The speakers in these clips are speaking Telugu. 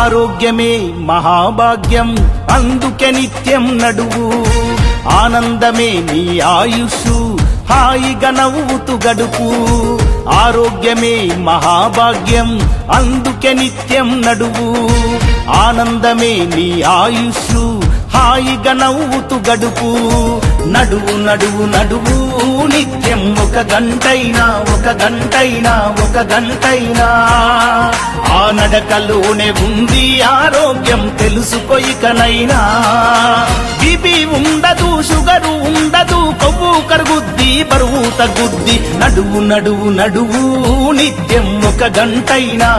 ఆరోగ్యమే మహాభాగ్యం అందుకే నిత్యం నడువు ఆనందమే నీ ఆయుషు హాయిగా నవ్వుతూ గడుపు ఆరోగ్యమే మహాభాగ్యం అందుకే నిత్యం నడువు ఆనందమే నీ ఆయుషు హాయిగా నవ్వుతూ గడుపు నడువు నడువు నడువు నిత్యం ఒక గంటైనా ఆ నడకలోనే ఉంది ఆరోగ్యం తెలుసుకో ఇకనైనా బీపీ ఉండదు షుగరు ఉండదు కొవ్వు కరుగుద్ది బరువు తగ్గుద్ది నడువు నడువు నడువు నిత్యం ఒక గంటైనా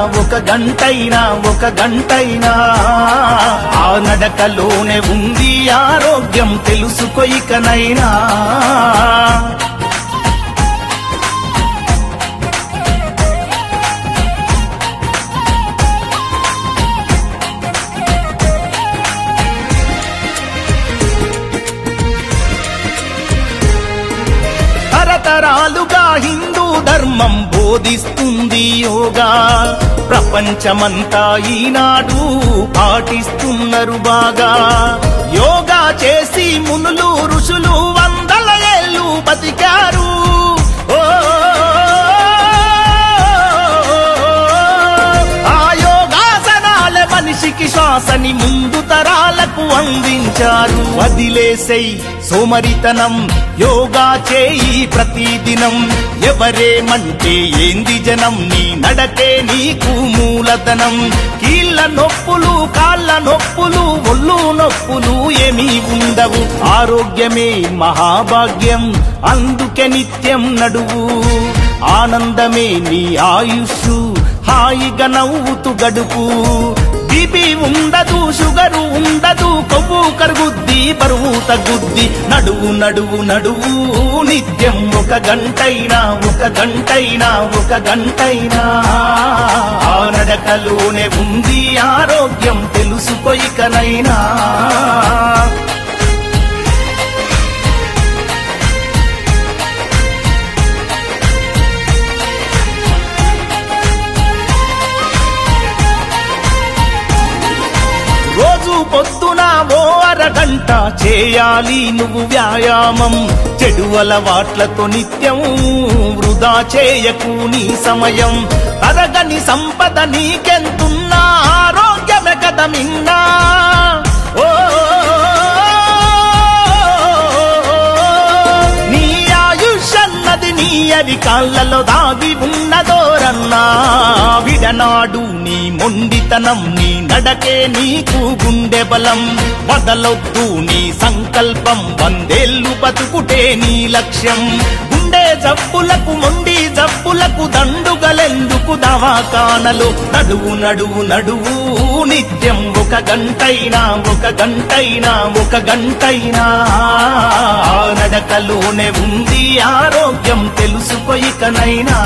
ఆ నడకలోనే ఉంది ఆరోగ్యం తెలుసుకో ఇకనైనా తరతరాలుగా హిందూ ధర్మం బోధిస్తుంది యోగా ప్రపంచమంతా ఈనాడు పాటిస్తున్నారు బాగా యోగా చేసి మునులు ఋషులు వందల ఏళ్ళు బతికారు ఆ యోగాసనాల మనిషికి శ్వాసని ముందు తరాలకు అందించారు వదిలేసై సోమరితనం యోగా చేయి ప్రతిదినం ఎవరేమంటే ఏంది జనం నీ నడకే నీకు మూలధనం కీళ్ళ నొప్పులు కాళ్ళ నొప్పులు ఒళ్ళు నొప్పులు ఏమీ ఉండవు ఆరోగ్యమే మహాభాగ్యం అందుకే నిత్యం నడువు ఆనందమే నీ ఆయుషు హాయిగా నవ్వుతూ గడుపు బీపీ ఉండదు షుగరు ఉండదు కొవ్వు కరుగుద్ది బరువు తగ్గుద్ది నడువు నడువు నడువు నిత్యం ఒక గంటైనా ఆ నడకలోనే ఉంది ఆరోగ్యం తెలుసుకో ఇకనైనా రోజు పొద్దున ఓ అరగంట చేయాలి నువ్వు వ్యాయామం చెడు అలవాట్లతో నిత్యం వృధా చేయకు నీ సమయం తరగని సంపద నీకెంతున్నా ఆరోగ్యమే కదా మిన్నా నీ ఆయుష్ అన్నది నీ అరికాళ్ళలో దాగి ఉన్నదోరన్నా విడనాడు నీ మొండితనం నీ నడకే నీకు గుండె బలం వదలొద్దు నీ సంకల్పం 100 ఏళ్ళు బతుకుటే నీ లక్ష్యం గుండె జబ్బులకు మొండి జబ్బులకు దండుగలెందుకు దవాఖానలో నడువు నడువు నడువు నిత్యం ఒక గంటైనా ఆ నడకలోనే ఉంది ఆరోగ్యం తెలుసుకో ఇకనైనా